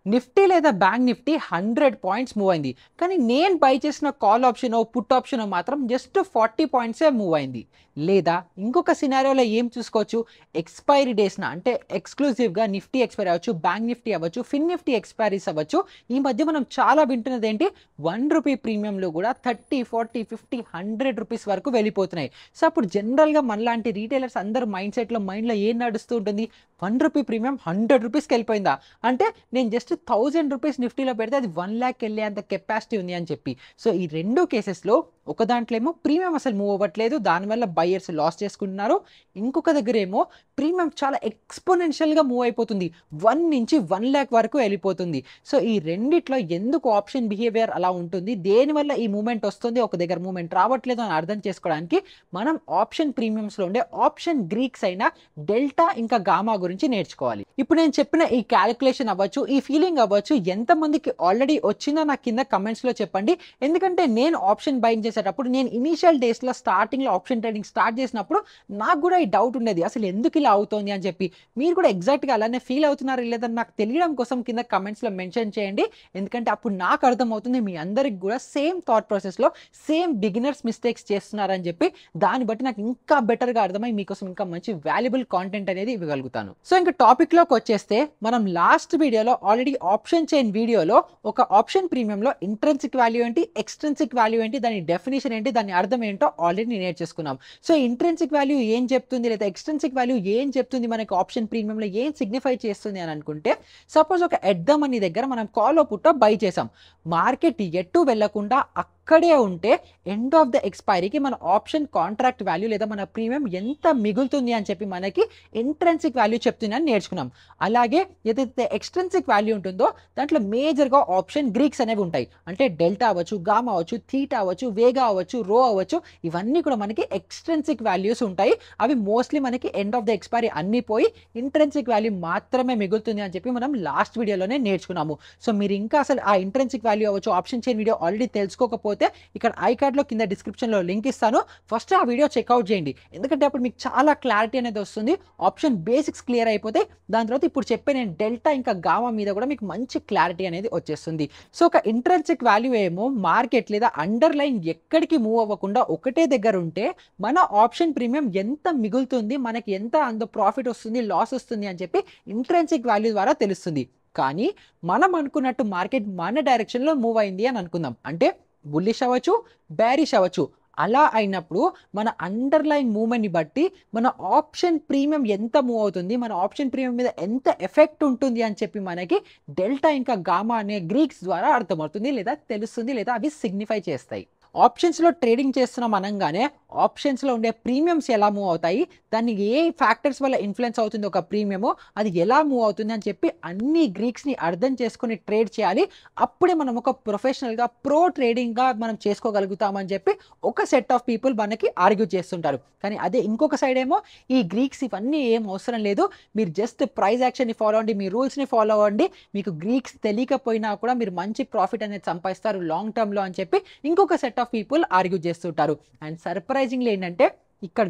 Nifty లేదా bank Nifty 100 points move అయింది. కానీ నేను బై చేసిన కాల్ ఆప్షనో, పుట్ ఆప్షనో మాత్రం జస్ట్ 40 పాయింట్సే మూవ్ అయింది. లేదా ఇంకొక సినారియోలో ఏం చూసుకోవచ్చు, ఎక్స్‌పైరీ డేస్‌న అంటే ఎక్స్‌క్లూజివ్‌గా నిఫ్టీ ఎక్స్‌పైరీ అవ్వచ్చు, బ్యాంక్ నిఫ్టీ అవ్వచ్చు, ఫిన్ నిఫ్టీ ఎక్స్‌పైరీస్ అవ్వచ్చు. ఈ మధ్య మనం చాలా వింటున్నది ఏంటి, ₹1 ప్రీమియంలో కూడా 30, 40, 50, ₹100 వరకు వెళ్ళిపోతున్నాయి. సో అప్పుడు జనరల్‌గా మనలాంటి రీటైలర్స్ అందరూ మైండ్‌లో ఏం నడుస్తూ ఉంటుంది, ₹1 ప్రీమియం ₹100కి వెళ్ళిపోయిందా? అంటే నేను జస్ట్ ₹1000 నిఫ్టీలో పెడితే అది 1,00,000 వెళ్ళేంత కెపాసిటీ ఉంది అని చెప్పి. సో ఈ 2 కేసెస్‌లో ఒక దాంట్లో ఏమో ప్రీమియం అసలు మూవ్ అవ్వట్లేదు. దానివల్ల బయర్స్ లాస్ చేసుకుంటున్నారు. ఇంకొక దగ్గర ఏమో ప్రీమియం చాలా ఎక్స్‌పోనెన్షియల్‌గా మూవ్ అయిపోతుంది. 1 నుంచి 1,00,000 వరకు వెళ్ళిపోతుంది. సో ఈ రెండిట్లో ఎందుకు ఆప్షన్ బిహేవియర్ అలా ఉంటుంది? దేనివల్ల ఈ మూవ్‌మెంట్ వస్తుంది, ఒక దగ్గర మూవ్‌మెంట్ రావట్లేదు అని అర్థం చేసుకోవడానికి మనం ఆప్షన్ ప్రీమియమ్స్‌లో ఉండే ఆప్షన్ గ్రీక్స్ అయిన డెల్టా ఇంకా గామా గురించి నేర్చుకోవాలి. ఇప్పుడు నేను చెప్పిన ఈ క్యాలిక్యులేషన్ అవ్వచ్చు, ఈ ఫీలింగ్ అవ్వచ్చు, ఎంతమందికి ఆల్రెడీ వచ్చిందో నాకు కింద కమెంట్స్‌లో చెప్పండి. ఎందుకంటే నేను ఆప్షన్ బయింగ్ చేసేటప్పుడు నేను ఇనీషియల్ డేస్‌లో స్టార్టింగ్‌లో ఆప్షన్ ట్రేడింగ్ స్టార్ట్ చేసినప్పుడు నాకు కూడా ఈ డౌట్ ఉండేది. అసలు ఎందుకు ఇలా అవుతోంది అని చెప్పి. మీరు కూడా ఎగ్జాక్ట్‌గా అలానే ఫీల్ అవుతున్నారా లేదని నాకు తెలియడం కోసం కింద కమెంట్స్‌లో మెన్షన్ చేయండి. ఎందుకంటే అప్పుడు నాకు అర్థమవుతుంది మీ అందరికి కూడా సేమ్ థాట్ ప్రాసెస్‌లో సేమ్ బిగినర్స్ మిస్టేక్స్ చేస్తున్నారని చెప్పి. దాన్ని బట్టి నాకు ఇంకా బెటర్‌గా అర్థమై మీకోసం ఇంకా మంచి వాల్యుబుల్ కాంటెంట్ అనేది ఇవ్వగలుగుతాను. సో ఇంకా టాపిక్‌లోకి వచ్చేస్తే మనం లాస్ట్ వీడియోలో ఆల్రెడీ ఆప్షన్ చైన్ వీడియోలో ఒక ఆప్షన్ ప్రీమియంలో ఇంట్రిన్సిక్ వాల్యూ ఏంటి, ఎక్స్‌ట్రిన్సిక్ వాల్యూ ఏంటి, దాని డెఫినిషన్ ఏంటి, దాని అర్థం ఏంటో ఆల్రెడీ నేర్చేసుకున్నాం. సో ఇంట్రిన్సిక్ వాల్యూ ఏం చెప్తుంది లేదా ఎక్స్‌ట్రిన్సిక్ వాల్యూ ఏం చెప్తుంది, మనకి ఆప్షన్ ప్రీమియంలో ఏం సిగ్నిఫై చేస్తుంది అని అనుకుంటే, సపోజ్ ఒక ఎట్ ద మనీ దగ్గర మనం కాల్ పుట్ బై చేసాం. మార్కెట్ ఎటు వెళ్ళకుండా అక్కడే ఉంటే ఎండ్ ఆఫ్ ద ఎక్స్‌పైరీకి మన ఆప్షన్ కాంట్రాక్ట్ వాల్యూ లేదా మన ప్రీమియం ఎంత మిగులుతుంది అని చెప్పి మనకి ఇంట్రిన్సిక్ వాల్యూ చెప్తుందని నేర్చుకున్నాం. అలాగే ఏదైతే ఎక్స్‌ట్రిన్సిక్ వాల్యూ ఉంటుందో దాంట్లో మేజర్‌గా ఆప్షన్ గ్రీక్స్ అనేవి ఉంటాయి. అంటే డెల్టా అవ్వచ్చు, గామా అవ్వచ్చు, థీటా అవ్వచ్చు, వేగా అవ్వచ్చు, రో అవ్వచ్చు, ఇవన్నీ కూడా మనకి ఎక్స్‌ట్రిన్సిక్ వాల్యూస్ ఉంటాయి. అవి మోస్ట్లీ మనకి ఎండ్ ఆఫ్ ద ఎక్స్‌పైరీ అన్నీ పోయి ఇంట్రిన్సిక్ వాల్యూ మాత్రమే మిగులుతుంది అని చెప్పి మనం లాస్ట్ వీడియోలోనే నేర్చుకున్నాము. సో మీరు ఇంకా అసలు ఆ ఇంట్రిన్సిక్ వాల్యూ అవ్వచ్చు, ఆప్షన్ చైన్ వీడియో ఆల్రెడీ తెలుసుకోకపోతే ఇక్కడ ఐ కార్డ్‌లో కింద డిస్క్రిప్షన్‌లో లింక్ ఇస్తాను. ఫస్ట్ ఆ వీడియో చెక్అవుట్ చేయండి. ఎందుకంటే అప్పుడు మీకు చాలా క్లారిటీ అనేది వస్తుంది. ఆప్షన్ బేసిక్స్ క్లియర్ అయిపోతాయి. దాని తర్వాత ఇప్పుడు చెప్పే నేను డెల్టా ఇంకా గామా మీద కూడా మీకు మంచి క్లారిటీ అనేది వచ్చేస్తుంది. సో ఒక ఇంట్రిన్సిక్ వాల్యూ ఏమో మార్కెట్ లేదా అండర్లైన్ ఎక్కడికి మూవ్ అవ్వకుండా ఒకటే దగ్గర ఉంటే మన ఆప్షన్ ప్రీమియం ఎంత మిగులుతుంది, మనకి ఎంత అంత ప్రాఫిట్ వస్తుంది, లాస్ వస్తుంది అని చెప్పి ఇంట్రిన్సిక్ వాల్యూ ద్వారా తెలుస్తుంది. కానీ మనం అనుకున్నట్టు మార్కెట్ మన డైరెక్షన్‌లో మూవ్ అయింది అని అనుకుందాం. అంటే బుల్లిష్ అవ్వచ్చు, బేరిష్ అవ్వచ్చు. అలా అయినప్పుడు మన అండర్లైన్ మూవ్‌మెంట్‌ని బట్టి మన ఆప్షన్ ప్రీమియం ఎంత మూవ్ అవుతుంది, మన ఆప్షన్ ప్రీమియం మీద ఎంత ఎఫెక్ట్ ఉంటుంది అని చెప్పి మనకి డెల్టా ఇంకా గామా అనే గ్రీక్స్ ద్వారా అర్థమవుతుంది లేదా తెలుస్తుంది లేదా అవి సిగ్నిఫై చేస్తాయి. ఆప్షన్స్‌లో ట్రేడింగ్ చేస్తున్నాం అనంగానే ఆప్షన్స్‌లో ఉండే ప్రీమియమ్స్ ఎలా మూవ్ అవుతాయి, దాన్ని ఏ ఫ్యాక్టర్స్ వల్ల ఇన్‌ఫ్లుయెన్స్ అవుతుంది ఒక ప్రీమియము, అది ఎలా మూవ్ అవుతుంది అని చెప్పి అన్ని గ్రీక్స్‌ని అర్థం చేసుకొని ట్రేడ్ చేయాలి. అప్పుడే మనం ఒక ప్రొఫెషనల్‌గా ప్రో ట్రేడింగ్‌గా మనం చేసుకోగలుగుతామని చెప్పి ఒక సెట్ ఆఫ్ పీపుల్ మనకి ఆర్గ్యూ చేస్తుంటారు. కానీ అదే ఇంకొక సైడ్ ఏమో ఈ గ్రీక్స్ ఇవన్నీ ఏం అవసరం లేదు. మీరు జస్ట్ ప్రైస్ యాక్షన్‌ని ఫాలో అవ్వండి, మీ రూల్స్‌ని ఫాలో అవ్వండి. మీకు గ్రీక్స్ తెలియకపోయినా కూడా మీరు మంచి ప్రాఫిట్ అనేది సంపాదిస్తారు లాంగ్ టర్మ్‌లో అని చెప్పి ఇంకొక సెట్ ఆఫ్ పీపుల్ ఆర్గ్యూ చేస్తుంటారు. అండ్ సర్ప్రైజింగ్‌లీ ఏంటంటే ఇక్కడ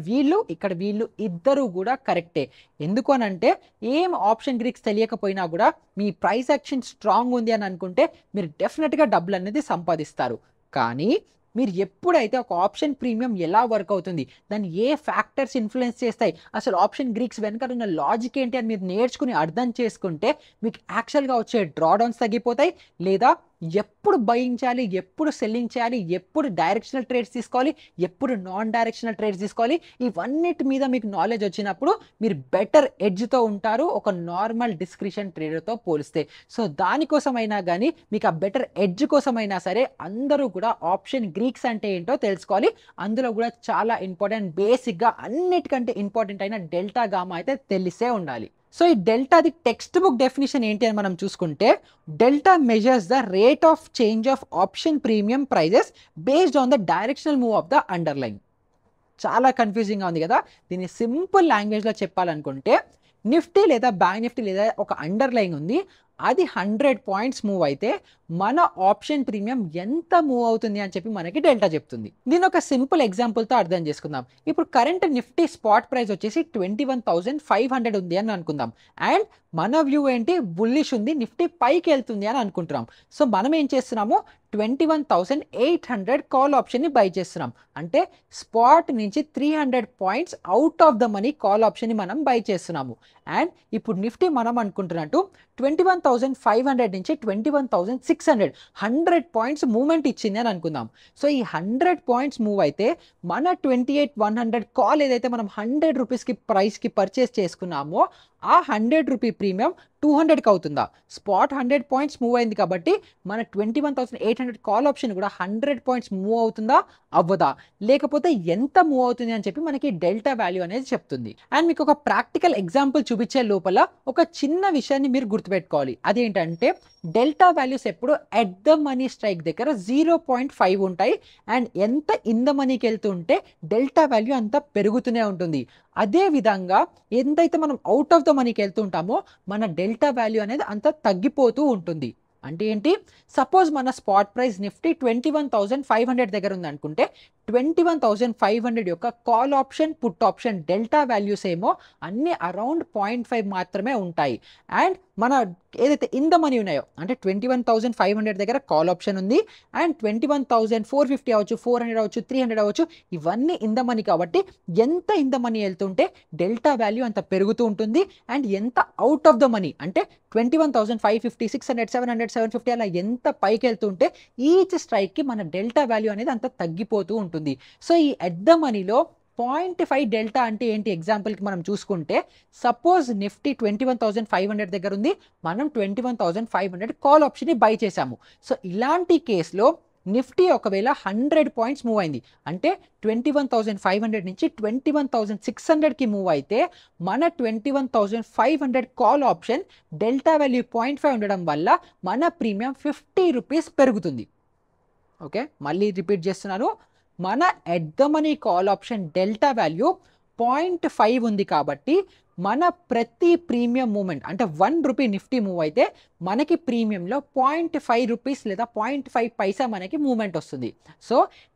వీళ్ళు ఇద్దరు కూడా కరెక్టే. ఎందుకు అనంటే ఏం ఆప్షన్ గ్రీక్స్ తెలియకపోయినా కూడా మీ ప్రైస్ యాక్షన్ స్ట్రాంగ్ ఉంది అని అనుకుంటే మీరు డెఫినెట్‌గా డబ్బులు అనేది సంపాదిస్తారు. కానీ మీరు ఎప్పుడైతే ఒక ఆప్షన్ ప్రీమియం ఎలా వర్క్ అవుతుంది, దాన్ని ఏ ఫ్యాక్టర్స్ ఇన్‌ఫ్లుయెన్స్ చేస్తాయి, అసలు ఆప్షన్ గ్రీక్స్ వెనకాల ఉన్న లాజిక్ ఏంటి అని మీరు నేర్చుకుని అర్థం చేసుకుంటే మీకు యాక్చువల్‌గా వచ్చే డ్రాడౌన్స్ తగ్గిపోతాయి. లేదా ఎప్పుడు బయింగ్ చేయాలి, ఎప్పుడు సెల్లింగ్ చేయాలి, ఎప్పుడు డైరెక్షనల్ ట్రేడ్స్ తీసుకోవాలి, ఎప్పుడు నాన్ డైరెక్షనల్ ట్రేడ్స్ తీసుకోవాలి, ఇవన్నిటి మీద మీకు నాలెడ్జ్ వచ్చినప్పుడు మీరు బెటర్ ఎడ్జ్‌తో ఉంటారు ఒక నార్మల్ డిస్క్రిషన్ ట్రేడర్‌తో పోలిస్తే. సో దానికోసమైనా కానీ మీకు ఆ బెటర్ ఎడ్జ్ కోసమైనా సరే అందరూ కూడా ఆప్షన్ గ్రీక్స్ అంటే ఏంటో తెలుసుకోవాలి. అందులో కూడా చాలా ఇంపార్టెంట్ బేసిక్‌గా అన్నిటికంటే ఇంపార్టెంట్ అయిన డెల్టా గామా అయితే తెలిసే ఉండాలి. సో ఈ డెల్టాది టెక్స్ట్ బుక్ డెఫినిషన్ ఏంటి అని మనం చూసుకుంటే, delta measures the rate of change of option premium prices based on the directional move of the underlying. చాలా కన్ఫ్యూజింగ్‌గా ఉంది కదా. దీన్ని సింపుల్ లాంగ్వేజ్‌లో చెప్పాలనుకుంటే నిఫ్టీ లేదా బ్యాంక్ నిఫ్టీ లేదా ఒక అండర్లైన్ ఉంది. అది 100 పాయింట్స్ మూవ్ అయితే మన ఆప్షన్ ప్రీమియం ఎంత మూవ్ అవుతుంది అని చెప్పి మనకి డెల్టా చెప్తుంది. దీని ఒక సింపుల్ ఎగ్జాంపుల్తో అర్థం చేసుకుందాం. ఇప్పుడు కరెంట్ నిఫ్టీ స్పాట్ ప్రైస్ వచ్చేసి 21,500 ఉంది అని అనుకుందాం. అండ్ మన వ్యూ ఏంటి, బుల్లిష్ ఉంది, నిఫ్టీ పైకి వెళ్తుంది అని అనుకుంటున్నాం. సో మనం ఏం చేస్తున్నాము, 21,800 కాల్ ఆప్షన్ని బై చేస్తున్నాం. అంటే స్పాట్ నుంచి 300 points out of the money call ఆప్షన్ని మనం బై చేస్తున్నాము. అండ్ ఇప్పుడు నిఫ్టీ మనం అనుకుంటున్నట్టు 21,500 నుంచి 21,600 100 పాయింట్స్ మూవ్మెంట్ ఇచ్చింది అని అనుకుందాం. సో ఈ 100 పాయింట్స్ మూవ్ అయితే మన 28,100 కాల్ ఏదైతే మనం 100 రూపీస్కి ప్రైస్కి పర్చేస్ చేసుకున్నామో ఆ 100 రూపీ ప్రీమియం 200కి అవుతుందా? స్పాట్ 100 పాయింట్స్ మూవ్ అయింది కాబట్టి మన 21,800 కాల్ ఆప్షన్ కూడా 100 పాయింట్స్ మూవ్ అవుతుందా, అవ్వదా, లేకపోతే ఎంత మూవ్ అవుతుంది అని చెప్పి మనకి డెల్టా వాల్యూ అనేది చెప్తుంది. అండ్ మీకు ఒక ప్రాక్టికల్ ఎగ్జాంపుల్ చూపించే లోపల ఒక చిన్న విషయాన్ని మీరు గుర్తుపెట్టుకోవాలి. అదేంటంటే డెల్టా వాల్యూస్ ఎప్పుడు ఎట్ ద మనీ స్ట్రైక్ దగ్గర 0.5 ఉంటాయి. అండ్ ఎంత ఇన్ ద మనీకి వెళ్తుంటే డెల్టా వాల్యూ అంత పెరుగుతూనే ఉంటుంది. అదే విధంగా ఎంతైతే మనం అవుట్ ఆఫ్ ద మనీకి వెళ్తుంటామో మన డెల్టా వాల్యూ అనేది అంత తగ్గిపోతూ ఉంటుంది. అంటే ఏంటి, సపోజ్ మన స్పాట్ ప్రైస్ నిఫ్టీ 21,500 దగ్గర ఉంది అనుకుంటే 21,500 యొక్క call option put option delta values ఏమో అన్ని అరౌండ్ 0.5 మాత్రమే ఉంటాయి. అండ్ మన ఏదైతే ఇన్ ద మనీ ఉన్నాయో అంటే 21,500 దగ్గర కాల్ ఆప్షన్ ఉంది అండ్ 21,450 అవ్వచ్చు, 400 అవ్వచ్చు, 300 అవ్వచ్చు, ఇవన్నీ ఇన్ ద మనీ కాబట్టి ఎంత ఇన్ ద మనీ వెళ్తుంటే డెల్టా వాల్యూ అంత పెరుగుతూ ఉంటుంది. అండ్ ఎంత అవుట్ ఆఫ్ ద మనీ అంటే 21,550, 600, 700, 750 అలా ఎంత పైకి వెళ్తుంటే ఈచ్ స్ట్రైక్కి మన డెల్టా వాల్యూ అనేది అంత తగ్గిపోతూ ఉంటుంది. సో ఈ ఎట్ ద మనీలో 0.5 డెల్టా అంటే ఏంటి, ఎగ్జాంపుల్కి మనం చూసుకుంటే సపోజ్ నిఫ్టీ 21,500 దగ్గర ఉంది, మనం 21,500 కాల్ ఆప్షన్ని బై చేసాము. సో ఇలాంటి కేసులో నిఫ్టీ ఒకవేళ 100 పాయింట్స్ మూవ్ అయింది అంటే 21,500 నుంచి 21,600కి మూవ్ అయితే మన 21,500 కాల్ ఆప్షన్ డెల్టా వాల్యూ 0.5 ఉండడం వల్ల మన ప్రీమియం 50 రూపీస్ పెరుగుతుంది. ఓకే, మళ్ళీ రిపీట్ చేస్తున్నాను, మన at the money call option delta value 0.5 ఉంది కాబట్టి మన ప్రతి ప్రీమియం మూమెంట్ అంటే 1 రూపీ నిఫ్టీ మూవ్ అయితే మనకి ప్రీమియంలో 0.5 రూపీస్ లేదా 0.5 పైసా మనకి మూవ్మెంట్ వస్తుంది. సో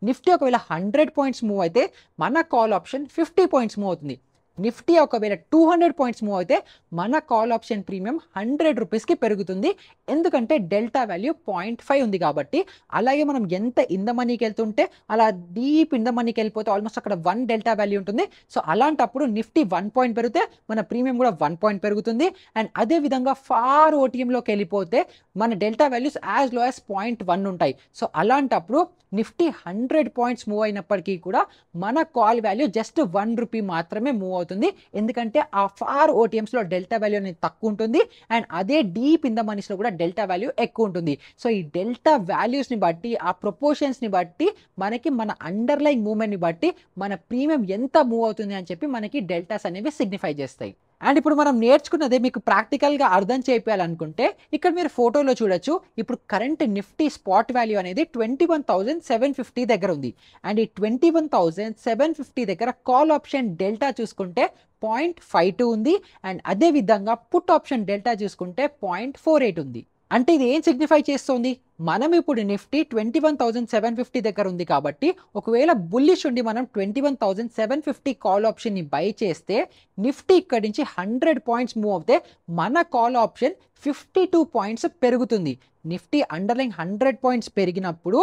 నిఫ్టీ ఒకవేళ 100 పాయింట్స్ మూవ్ అయితే మన కాల్ ఆప్షన్ 50 పాయింట్స్ మూవ్ అవుతుంది. నిఫ్టీ ఒకవేళ 200 పాయింట్స్ మూవ్ అయితే మన కాల్ ఆప్షన్ ప్రీమియం 100 రూపీస్కి పెరుగుతుంది. ఎందుకంటే డెల్టా వాల్యూ 0.5 ఉంది కాబట్టి. అలాగే మనం ఎంత ఇన్ ద మనీకి వెళ్తుంటే అలా డీప్ ఇన్ ద మనీకి వెళ్ళిపోతే ఆల్మోస్ట్ అక్కడ 1 డెల్టా వాల్యూ ఉంటుంది. సో అలాంటప్పుడు నిఫ్టీ 1 పాయింట్ పెరిగితే మన ప్రీమియం కూడా 1 పాయింట్ పెరుగుతుంది. అండ్ అదే విధంగా ఫార్ ఓటీఎంలోకి వెళ్ళిపోతే మన delta values as low as 0.1 ఉంటాయి. సో అలాంటప్పుడు నిఫ్టీ 100 పాయింట్స్ మూవ్ అయినప్పటికీ కూడా మన కాల్ వాల్యూ జస్ట్ 1 రూపీ మాత్రమే మూవ్ అవుతుంది. ఎందుకంటే ఆ ఫార్ ఓటీఎంస్లో డెల్టా వాల్యూ అనేది తక్కువ ఉంటుంది అండ్ అదే డీప్ ఇన్ ద మనీస్లో కూడా డెల్టా వాల్యూ ఎక్కువ ఉంటుంది. సో ఈ డెల్టా వాల్యూస్ని బట్టి ఆ ప్రొపోర్షన్స్ని బట్టి మనకి మన అండర్లైన్ మూవ్మెంట్ని బట్టి మన ప్రీమియం ఎంత మూవ్ అవుతుంది అని చెప్పి మనకి డెల్టాస్ అనేవి సిగ్నిఫై చేస్తాయి. అండ్ ఇప్పుడు మనం నేర్చుకున్నదే మీకు ప్రాక్టికల్గా అర్థం చేయాలనుకుంటే ఇక్కడ మీరు ఫోటోలో చూడొచ్చు. ఇప్పుడు కరెంట్ నిఫ్టీ స్పాట్ వాల్యూ అనేది 21,750 దగ్గర ఉంది. అండ్ ఈ 21,750 దగ్గర కాల్ ఆప్షన్ డెల్టా చూసుకుంటే 0.52 ఉంది. అండ్ అదే విధంగా పుట్ ఆప్షన్ డెల్టా చూసుకుంటే 0.48 ఉంది. అంటే ఇది ఏం సిగ్నిఫై చేస్తుంది, మనం ఇప్పుడు నిఫ్టీ 21,750 దగ్గర ఉంది కాబట్టి ఒకవేళ బుల్లిష్ ఉండి మనం 21,750 కాల్ ఆప్షన్ని బై చేస్తే నిఫ్టీ ఇక్కడి నుంచి 100 పాయింట్స్ మూవ్ అవుతే మన కాల్ ఆప్షన్ 52 పాయింట్స్ పెరుగుతుంది. నిఫ్టీ అండర్లైన్ 100 పాయింట్స్ పెరిగినప్పుడు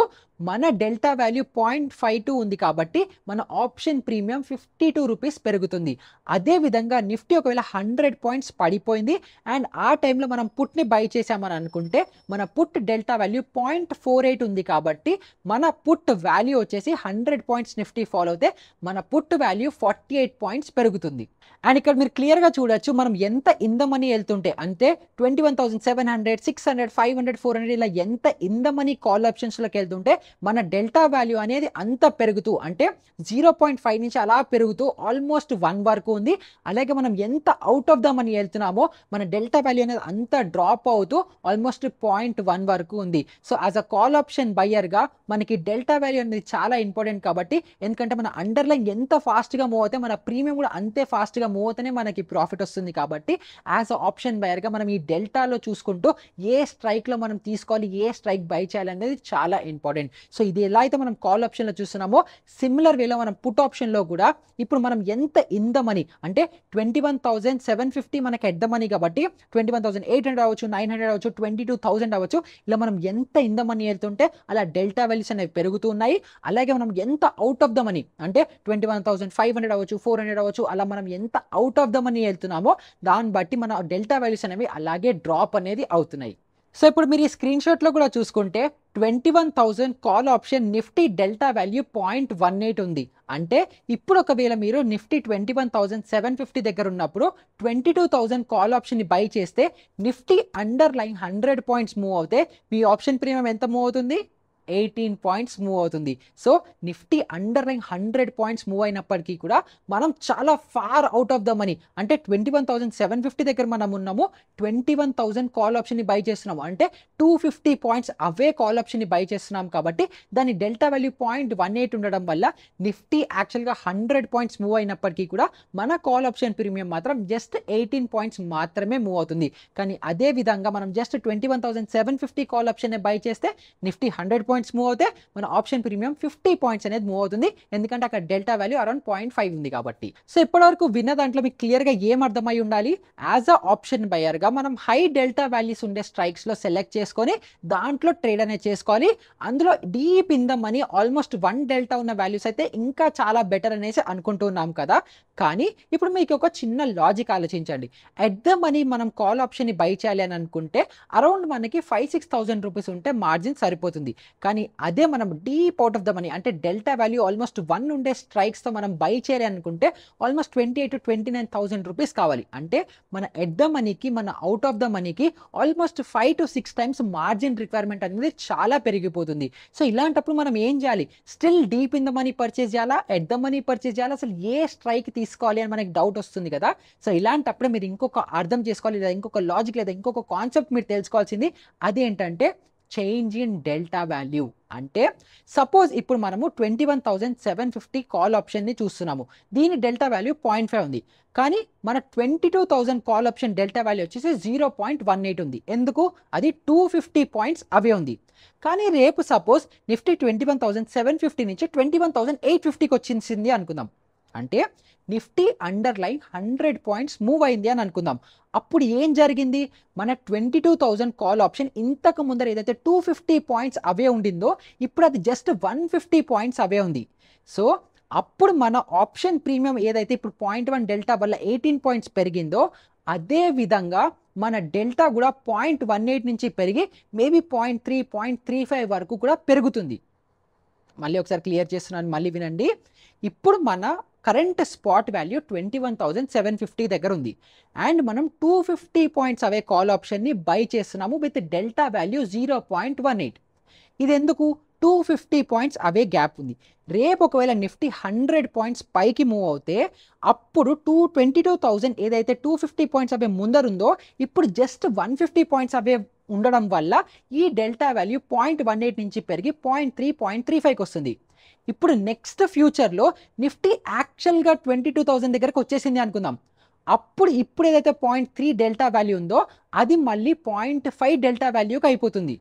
మన డెల్టా వాల్యూ 0.52 ఉంది కాబట్టి మన ఆప్షన్ ప్రీమియం 52 రూపీస్ పెరుగుతుంది. అదేవిధంగా నిఫ్టీ ఒకవేళ 100 పాయింట్స్ పడిపోయింది అండ్ ఆ టైంలో మనం పుట్ని బై చేసామని అనుకుంటే మన పుట్ డెల్టా వాల్యూ 0.48 ఉంది కాబట్టి మన పుట్ వాల్యూ వచ్చేసి 100 పాయింట్స్ నిఫ్టీ ఫాలో అయితే మన పుట్ వాల్యూ 48 పాయింట్స్ పెరుగుతుంది. అండ్ ఇక్కడ మీరు క్లియర్గా చూడొచ్చు మనం ఎంత ఇన్ ద మనీ వెళ్తుంటే అంటే 21,700, 600, 500, 400 ఇలా ఎంత ఇన్ ద మనీ కాల్ ఆప్షన్స్లోకి వెళ్తుంటే మన డెల్టా వాల్యూ అనేది అంత పెరుగుతూ అంటే 0.5 నుంచి అలా పెరుగుతూ ఆల్మోస్ట్ 1 వరకు ఉంది. అలాగే మనం ఎంత అవుట్ ఆఫ్ ద మనీ వెళ్తున్నామో మన డెల్టా వాల్యూ అనేది అంత డ్రాప్ అవుతూ ఆల్మోస్ట్ 0.1 వరకు ఉంది. So as a call option బయ్యర్గా మనకి డెల్టా వాల్యూ అనేది చాలా ఇంపార్టెంట్ కాబట్టి ఎందుకంటే మన అండర్లైన్ ఎంత ఫాస్ట్గా మూవ్ అవుతే మన ప్రీమియం కూడా అంతే ఫాస్ట్గా మూవ్ అవుతూనే మనకి ప్రాఫిట్ వస్తుంది. కాబట్టి యాజ్ అ ఆప్షన్ బయర్గా మనం ఈ డెల్టా డెల్టాలో చూసుకుంటూ ఏ స్ట్రైక్లో మనం తీసుకోవాలి, ఏ స్ట్రైక్ బై చేయాలి అనేది చాలా ఇంపార్టెంట్. సో ఇది ఎలా అయితే మనం కాల్ ఆప్షన్లో చూస్తున్నామో సిమిలర్ వేలో మనం పుట్ ఆప్షన్లో కూడా ఇప్పుడు మనం ఎంత ఇన్ ద మనీ అంటే 21,750 మనకి ఎట్ ద మనీ కాబట్టి 21,800 అవ్వచ్చు, 900 అవ్వచ్చు, 22,000 అవ్వచ్చు. ఇలా మనం ఎంత ఇన్ ద మనీ వెళ్తుంటే అలా డెల్టా వాల్యూస్ అనేవి పెరుగుతూ ఉన్నాయి. అలాగే మనం ఎంత అవుట్ ఆఫ్ ద మనీ అంటే 21,500 అవ్వచ్చు, 400 అవ్వచ్చు, అలా మనం ఎంత అవుట్ ఆఫ్ ద మనీ వెళ్తున్నామో దాన్ని బట్టి మన డెల్టా వాల్యూస్ అనేవి అలాగే డ్రాప్ అనేది అవుతున్నాయి. సో ఇప్పుడు మీరు ఈ స్క్రీన్ షాట్లో కూడా చూసుకుంటే 21,000 call option Nifty delta value 0.18 ఉంది. అంటే ఇప్పుడు ఒకవేళ మీరు నిఫ్టీ 21,750 దగ్గర ఉన్నప్పుడు 22,000 కాల్ ఆప్షన్ని బై చేస్తే Nifty underlying 100 points move అవుతే మీ ఆప్షన్ ప్రీమియం ఎంత మూవ్ అవుతుంది? 18 పాయింట్స్ మూవ్ అవుతుంది. So Nifty underlying 100 points move అయినప్పటికీ కూడా మనం చాలా far out of the money అంటే 21,750 దగ్గర మనం ఉన్నాము, 21,000 కాల్ ఆప్షన్ని బై చేస్తున్నాము అంటే 250 పాయింట్స్ అవే కాల్ ఆప్షన్ని బై చేస్తున్నాం కాబట్టి దాని డెల్టా వాల్యూ 0.18 ఉండడం వల్ల నిఫ్టీ యాక్చువల్గా 100 పాయింట్స్ మూవ్ అయినప్పటికీ కూడా మన కాల్ ఆప్షన్ ప్రీమియం మాత్రం జస్ట్ 18 పాయింట్స్ మాత్రమే మూవ్ అవుతుంది. కానీ అదే విధంగా మనం జస్ట్ 21,750 కాల్ ఆప్షన్ బై చేస్తే నిఫ్టీ 100 పాయింట్స్ మూవ్ అవుతే మన ఆప్షన్ ప్రీమియం 50 పాయింట్స్ అనేది మూవ్ అవుతుంది. ఎందుకంటే అక్కడ డెల్టా వాల్యూ అరౌండ్ 0.5 ఉంది కాబట్టి. సో ఇప్పటివరకు విన్న దాంట్లో మీకు క్లియర్గా ఏం అర్థమై ఉండాలి? యాజ్ అ ఆప్షన్ బయర్గా మనం హై డెల్టా వాల్యూస్ ఉండే స్ట్రైక్స్లో సెలెక్ట్ చేసుకొని దాంట్లో ట్రేడ్ అనేది చేసుకోవాలి. అందులో deep in the money almost 1 delta ఉన్న వాల్యూస్ అయితే ఇంకా చాలా బెటర్ అనేసి అనుకుంటున్నాం కదా. కానీ ఇప్పుడు మీకు ఒక చిన్న లాజిక్ ఆలోచించండి. ఎట్ ద మనీ మనం కాల్ ఆప్షన్ని బై చేయాలి అని అనుకుంటే అరౌండ్ మనకి 5,000-6,000 రూపీస్ ఉంటే మార్జిన్ సరిపోతుంది. కానీ అదే మనం deep out of the money అంటే డెల్టా వాల్యూ ఆల్మోస్ట్ 1 ఉండే స్ట్రైక్స్తో మనం బై చేయాలి అనుకుంటే ఆల్మోస్ట్ 28,000-29,000 రూపీస్ కావాలి. అంటే మన ఎట్ ద మనీకి మన అవుట్ ఆఫ్ ద మనీకి almost 5 to 6 times margin requirement అనేది చాలా పెరిగిపోతుంది. సో ఇలాంటప్పుడు మనం ఏం చేయాలి? Still deep in the money purchase చేయాలా, ఎట్ ద మనీ పర్చేస్ చేయాలా, అసలు ఏ స్ట్రైక్ తీసుకోవాలి అని మనకి డౌట్ వస్తుంది కదా. సో ఇలాంటప్పుడు మీరు ఇంకొక అర్థం చేసుకోవాలి, లేదా ఇంకొక లాజిక్ లేదా ఇంకొక కాన్సెప్ట్ మీరు తెలుసుకోవాల్సింది. అదేంటంటే చేంజ్ ఇన్ డెల్టా వాల్యూ. అంటే సపోజ్ ఇప్పుడు మనము 21,750 కాల్ ఆప్షన్ని చూస్తున్నాము, దీని డెల్టా వాల్యూ 0.5 ఉంది. కానీ మన 22,000 కాల్ ఆప్షన్ డెల్టా వాల్యూ వచ్చేసి 0.18 ఉంది. ఎందుకు? అది 250 పాయింట్స్ అవే ఉంది. కానీ రేపు సపోజ్ నిఫ్టీ 21,750 నుంచి 21,850కి వచ్చింది అనుకుందాం. అంటే Nifty underlying 100 points move అయింది అని అనుకుందాం. అప్పుడు ఏం జరిగింది? మన 22,000 కాల్ ఆప్షన్ ఇంతకు ముందర ఏదైతే 250 పాయింట్స్ అవే ఉండిందో ఇప్పుడు అది జస్ట్ 150 పాయింట్స్ అవే ఉంది. సో అప్పుడు మన ఆప్షన్ ప్రీమియం ఏదైతే ఇప్పుడు 0.1 డెల్టా వల్ల 18 పాయింట్స్ పెరిగిందో అదే విధంగా మన డెల్టా కూడా 0.18 నుంచి పెరిగి మేబీ 0.3, 0.35 వరకు కూడా పెరుగుతుంది. మళ్ళీ ఒకసారి క్లియర్ చేస్తున్నాను, మళ్ళీ వినండి. ఇప్పుడు మన కరెంట్ స్పాట్ వాల్యూ 21,750 దగ్గర ఉంది అండ్ మనం 250 పాయింట్స్ అవే కాల్ ఆప్షన్ని బై చేస్తున్నాము విత్ డెల్టా వాల్యూ 0.18. ఇది ఎందుకు? 250 పాయింట్స్ అవే గ్యాప్ ఉంది. రేపు ఒకవేళ నిఫ్టీ 100 పాయింట్స్ పైకి మూవ్ అవుతే అప్పుడు 22,000 ఏదైతే 250 పాయింట్స్ అవే ముందరుందో ఇప్పుడు జస్ట్ 150 పాయింట్స్ అవే ఉండడం వల్ల ఈ డెల్టా వాల్యూ 0.18 నుంచి పెరిగి 0.3, 0.35కి వస్తుంది. ఇప్పుడు నెక్స్ట్ ఫ్యూచర్లో నిఫ్టీ యాక్చువల్గా 22,000 దగ్గరకు వచ్చేసింది అనుకుందాం. అప్పుడు ఇప్పుడు ఏదైతే 0.3 డెల్టా వాల్యూ ఉందో అది మళ్ళీ 0.5 డెల్టా వాల్యూకి అయిపోతుంది.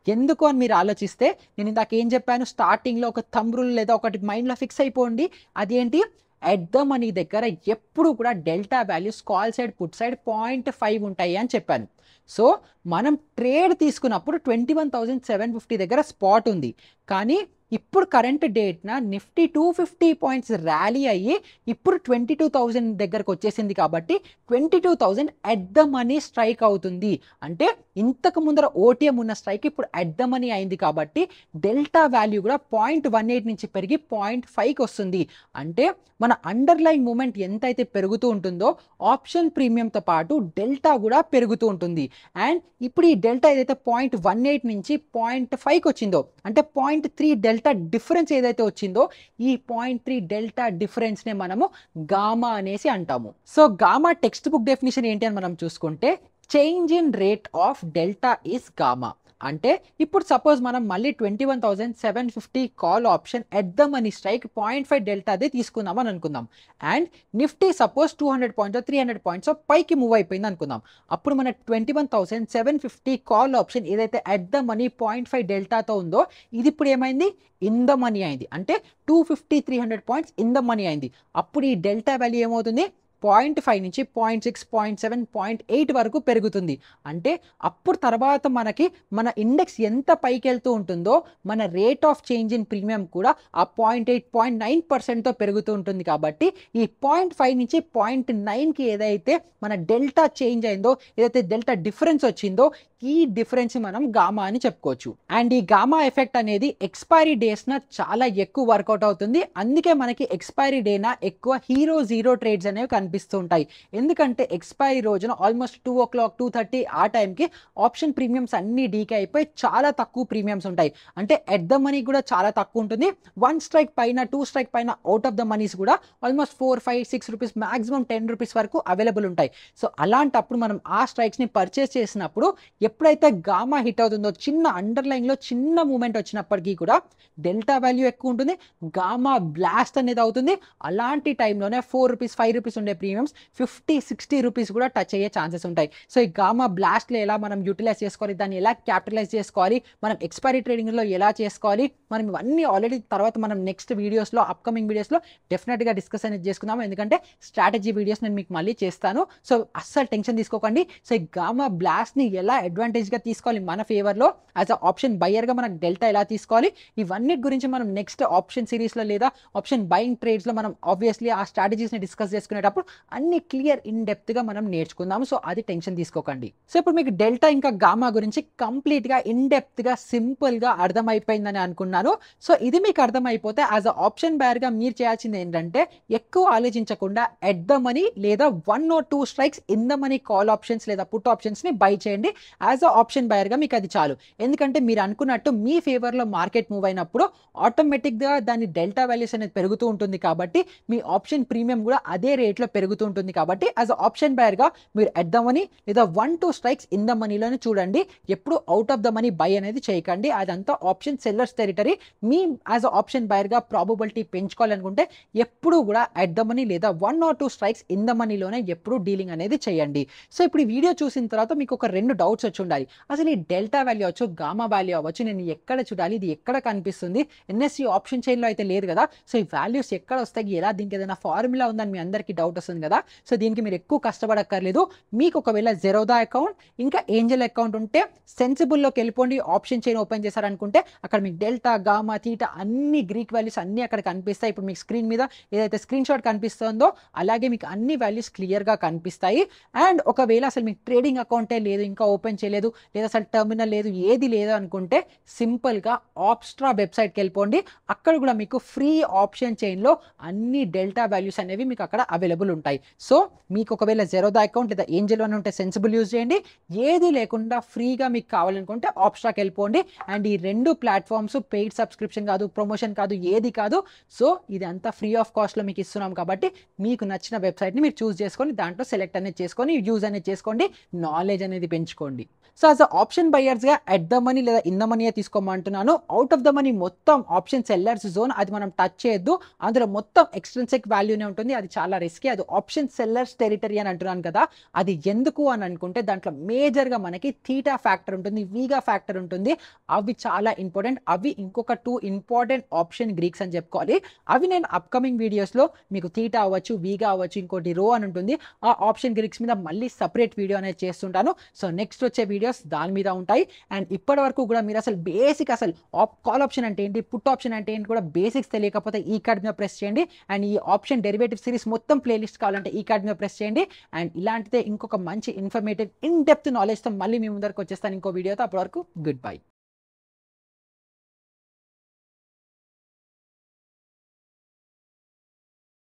ఎందుకు అని మీరు ఆలోచిస్తే నేను ఇందాక ఏం చెప్పాను? స్టార్టింగ్లో ఒక థంబ్ రూల్ లేదా ఒకటి మైండ్లో ఫిక్స్ అయిపోండి. అదేంటి? ఎట్ ద మనీ దగ్గర ఎప్పుడు కూడా delta values call side put side 0.5 ఉంటాయి అని చెప్పాను. సో మనం ట్రేడ్ తీసుకున్నప్పుడు 21,750 దగ్గర స్పాట్ ఉంది. కానీ ఇప్పుడు కరెంట్ డేట్న నిఫ్టీ 250 పాయింట్స్ ర్యాలీ అయ్యి ఇప్పుడు 22,000 దగ్గరకు వచ్చేసింది కాబట్టి 22,000 ఎట్ ద మనీ స్ట్రైక్ అవుతుంది. అంటే ఇంతకు ముందర ఓటీఎం ఉన్న స్ట్రైక్ ఇప్పుడు ఎట్ ద మనీ అయింది కాబట్టి డెల్టా వాల్యూ కూడా 0.18 నుంచి పెరిగి 0.5కి వస్తుంది. అంటే మన అండర్లైన్ మూమెంట్ ఎంతైతే పెరుగుతూ ఉంటుందో ఆప్షన్ ప్రీమియంతో పాటు డెల్టా కూడా పెరుగుతూ ఉంటుంది. అండ్ ఇప్పుడు ఈ డెల్టా ఏదైతే 0.18 నుంచి 0.5కి వచ్చిందో అంటే 0.3 డెల్టా డిఫరెన్స్ ఏదైతే వచ్చిందో ఈ 0.3 డెల్టా డిఫరెన్స్నే మనము గామా అనేసి అంటాము. So gamma text book definition ఏంటి అని మనం చూసుకుంటే change in rate of delta is gamma. అంటే ఇప్పుడు సపోజ్ మనం మళ్ళీ 21,750 call option at the money strike 0.5 డెల్టాదే తీసుకుందాం అని అనుకుందాం. And Nifty suppose 200 points 300 points పైకి మూవ్ అయిపోయింది అనుకుందాం. అప్పుడు మన 21,750 కాల్ ఆప్షన్ ఏదైతే ఎట్ ద మనీ 0.5 డెల్టాతో ఉందో ఇది ఇప్పుడు ఏమైంది, ఇన్ ద మనీ అయింది. అంటే 250 300 పాయింట్స్ ఇన్ ద మనీ అయింది. అప్పుడు ఈ డెల్టా వాల్యూ ఏమవుతుంది, 0.5 నుంచి 0.6 0.7 0.8 వరకు పెరుగుతుంది. అంటే అప్పుడు తర్వాత మనకి మన ఇండెక్స్ ఎంత పైకి వెళ్తూ ఉంటుందో మన rate of change in premium కూడా ఆ 0.8 0.9%తో పెరుగుతూ ఉంటుంది. కాబట్టి ఈ 0.5 నుంచి 0.9కి ఏదైతే మన డెల్టా చేంజ్ అయిందో, ఏదైతే డెల్టా డిఫరెన్స్ వచ్చిందో ఈ డిఫరెన్స్ మనం గామా అని చెప్పుకోవచ్చు. అండ్ ఈ గామా ఎఫెక్ట్ అనేది ఎక్స్పైరీ డేస్న చాలా ఎక్కువ వర్కౌట్ అవుతుంది. అందుకే మనకి ఎక్స్పైరీ డేన ఎక్కువ హీరో జీరో ట్రేడ్స్ అనేవి కనిపిస్తూ ఉంటాయి. ఎందుకంటే ఎక్స్పైరీ రోజున ఆల్మోస్ట్ 2 o'clock 2:30 ఆ టైంకి ఆప్షన్ ప్రీమియమ్స్ అన్ని డీకే అయిపోయి చాలా తక్కువ ప్రీమియమ్స్ ఉంటాయి. అంటే ఎట్ ద మనీ కూడా చాలా తక్కువ ఉంటుంది. 1 స్ట్రైక్ పైన 2 స్ట్రైక్ పైన అవుట్ ఆఫ్ ద మనీస్ కూడా ఆల్మోస్ట్ 4 5 6 రూపీస్ మాక్సిమం 10 రూపీస్ వరకు అవైలబుల్ ఉంటాయి. సో అలాంటప్పుడు మనం ఆ స్ట్రైక్స్ని పర్చేస్ చేసినప్పుడు ఎప్పుడైతే గామా హిట్ అవుతుందో చిన్న అండర్లైన్లో చిన్న మూమెంట్ వచ్చినప్పటికీ కూడా డెల్టా వాల్యూ ఎక్కువ ఉంటుంది, గామా బ్లాస్ట్ అనేది అవుతుంది. అలాంటి టైంలోనే 4 రూపీస్ 5 రూపీస్ ఉండే ప్రీమియమ్స్ 50 60 రూపీస్ కూడా టచ్ అయ్యే ఛాన్సెస్ ఉంటాయి. సో ఈ గామా బ్లాస్ట్లో ఎలా మనం యూటిలైజ్ చేసుకోవాలి, దాన్ని ఎలా క్యాపిటలైజ్ చేసుకోవాలి, మనం ఎక్స్పైరీ ట్రేడింగ్లో ఎలా చేసుకోవాలి, మనం ఇవన్నీ ఆల్రెడీ తర్వాత మనం నెక్స్ట్ వీడియోస్లో అప్కమింగ్ వీడియోస్లో డెఫినెట్గా డిస్కస్ అనేది చేసుకుందాము. ఎందుకంటే స్ట్రాటజీ వీడియోస్ నేను మీకు మళ్ళీ చేస్తాను. సో అస్సలు టెన్షన్ తీసుకోకండి. సో ఈ గామా బ్లాస్ట్ని ఎలా అడ్వాంటేజ్గా తీసుకోవాలి మన ఫేవర్లో యాజ్ అ ఆప్షన్ బయ్యర్గా మనకు డెల్టా ఎలా తీసుకోవాలి, ఇవన్నీ గురించి మనం నెక్స్ట్ ఆప్షన్ సిరీస్లో లేదా ఆప్షన్ బయింగ్ ట్రేడ్స్లో మనం ఆబ్వియస్లీ ఆ స్ట్రాటజీస్ని డిస్కస్ చేసుకునేటప్పుడు అన్ని క్లియర్ ఇన్ డెప్త్గా మనం నేర్చుకుందాము. సో అది టెన్షన్ తీసుకోకండి. సో ఇప్పుడు మీకు డెల్టా ఇంకా గామా గురించి కంప్లీట్గా ఇన్ డెప్త్గా సింపుల్గా అర్థమైపోయిందని అనుకున్నాను. సో ఇది మీకు అర్థమైపోతే యాజ్ అ ఆప్షన్ బయర్గా మీరు చేయాల్సింది ఏంటంటే ఎక్కువ ఆలోచించకుండా ఎట్ ద మనీ లేదా 1 or 2 strikes in the money call options లేదా పుట్ ఆప్షన్స్ని బై చేయండి. యాజ్ అ ఆప్షన్ బయర్గా మీకు అది చాలు. ఎందుకంటే మీరు అనుకున్నట్టు మీ ఫేవర్లో మార్కెట్ మూవ్ అయినప్పుడు ఆటోమేటిక్గా దాని డెల్టా వాల్యూస్ అనేది పెరుగుతూ ఉంటుంది. కాబట్టి మీ ఆప్షన్ ప్రీమియం కూడా అదే రేట్లో పెరుగుతూ ఉంటుంది. కాబట్టి యాజ్ అ ఆప్షన్ బయర్గా మీరు ఎట్ ద మనీ లేదా 1 2 స్ట్రైక్స్ ఇన్ ద మనీలోనే చూడండి. ఎప్పుడు out of the money buy అనేది చేయకండి. అదంతా ఆప్షన్ సెల్లర్స్ టెరిటరీ. మీ యాజ్ అ ఆప్షన్ బయర్గా ప్రాబబిలిటీ పెంచుకోవాలనుకుంటే ఎప్పుడు కూడా ఎట్ ద మనీ లేదా 1 or 2 స్ట్రైక్స్ ఇన్ ద మనీలోనే ఎప్పుడు డీలింగ్ అనేది చేయండి. సో ఇప్పుడు ఈ వీడియో చూసిన తర్వాత మీకు ఒక 2 డౌట్స్ వచ్చి ఉండాలి. అసలు ఈ డెల్టా వాల్యూ అవ్వచ్చు, గామా వాల్యూ అవ్వచ్చు, నేను ఎక్కడ చూడాలి, ఇది ఎక్కడ కనిపిస్తుంది, ఎన్ఎస్సి ఆప్షన్ చైన్లో అయితే లేదు కదా. సో ఈ వాల్యూస్ ఎక్కడ వస్తాయి, ఎలా, దీనికి ఏదైనా ఫార్ములా ఉందని మీ అందరికీ డౌట్ వస్తుంది కదా. సో దీనికి మీరు ఎక్కువ కష్టపడక్కర్లేదు. మీకు ఒకవేళ జెరోదా అకౌంట్ ఇంకా ఏంజల్ అకౌంట్ ఉంటే సెన్సిబుల్లోకి వెళ్ళిపోండి. ఆప్షన్ చైన్ ఓపెన్ చేశారనుకుంటే అక్కడ మీకు డెల్టా, గామా, తీటా అన్ని గ్రీక్ వాల్యూస్ అన్నీ అక్కడ కనిపిస్తాయి. ఇప్పుడు మీకు స్క్రీన్ మీద ఏదైతే స్క్రీన్ షాట్ కనిపిస్తుందో అలాగే మీకు అన్ని వాల్యూస్ క్లియర్గా కనిపిస్తాయి. అండ్ ఒకవేళ అసలు మీకు ట్రేడింగ్ అకౌంటే లేదు, ఇంకా ఓపెన్ చేయలేదు, లేదా అసలు టర్మినల్ లేదు, ఏది లేదు అనుకుంటే సింపుల్గా ఆప్స్ట్రా వెబ్సైట్కి వెళ్ళిపోండి. అక్కడ కూడా మీకు ఫ్రీ ఆప్షన్ చైన్లో అన్ని డెల్టా వాల్యూస్ అనేవి మీకు అక్కడ అవైలబుల్ ఉంటాయి. సో మీకు ఒకవేళ జెరోదా అకౌంట్ లేదా ఏంజల్ అని ఉంటే సెన్సిబుల్ యూజ్ చేయండి. ఏది లేకుండా ఫ్రీగా మీకు కావాలనుకుంటే ఆప్స్ట్రాకి వెళ్ళిపోండి. అండ్ ఈ 2 ప్లాట్ఫామ్స్ పెయిడ్ సబ్స్క్రిప్షన్ కాదు, ప్రమోషన్ కాదు, ఏది కాదు. సో ఇది అంతా ఫ్రీ ఆఫ్ కాస్ట్లో మీకు ఇస్తున్నాం. కాబట్టి మీకు నచ్చిన వెబ్సైట్ని మీరు చూస్ చేసుకొని దాంట్లో సెలెక్ట్ అనేది చేసుకొని యూజ్ అనేది చేసుకోండి, నాలెడ్జ్ అనేది పెంచుకోండి. సో యాజ్ అ ఆప్షన్ బయర్స్గా ఎట్ ద మనీ లేదా ఇన్ ద మనీయే తీసుకోమంటున్నాను. అవుట్ ఆఫ్ ద మనీ మొత్తం ఆప్షన్ సెల్లర్స్ జోన్, అది మనం టచ్ చేయొద్దు. అందులో మొత్తం ఎక్స్ట్రిన్సిక్ వాల్యూనే ఉంటుంది. అది చాలా రిస్కీ. అది ఆప్షన్ సెల్లర్స్ టెరిటరీ అని అంటున్నాను కదా. అది ఎందుకు అని అనుకుంటే దాంట్లో మేజర్గా మనకి థీటా ఫ్యాక్టర్ ఉంటుంది, వీగా ఫ్యాక్టర్ ఉంటుంది. అవి చాలా ఇంపార్టెంట్. అవి ఇంకొక 2 ఇంపార్టెంట్ ఆప్షన్ గ్రీక్స్ అని చెప్పుకోవాలి. అవి నేను అప్కమింగ్ వీడియోస్లో మీకు థీటా అవ్వచ్చు, వీగా అవ్వచ్చు, ఇంకోటి రో అని ఉంటుంది, ఆ ఆప్షన్ గ్రీక్స్ మీద మళ్ళీ సపరేట్ వీడియో అనేది చేస్తుంటాను. సో నెక్స్ట్ వచ్చే వీడియోస్ దాని మీద ఉంటాయి. అండ్ ఇప్పటి వరకు కూడా మీరు అసలు బేసిక్ అసలు కాల్ ఆప్షన్ అంటే ఏంటి, పుట్ ఆప్షన్ అంటే ఏంటి కూడా బేసిక్స్ తెలియకపోతే ఈ కార్డ్ మీద ప్రెస్ చేయండి. అండ్ ఈ ఆప్షన్ డెరివేటివ్ సిరీస్ మొత్తం ప్లేలిస్ట్ కావాలంటే ఈ కార్డ్ మీద ప్రెస్ చేయండి. అండ్ ఇలాంటిదే ఇంకొక మంచి ఇన్ఫర్మేటివ్ ఇన్ డెప్త్ నాలెడ్జ్తో మళ్ళీ మీ ముందరకు వచ్చేస్తాను ఇంకో వీడియోతో. అప్పటి వరకు గుడ్ బై.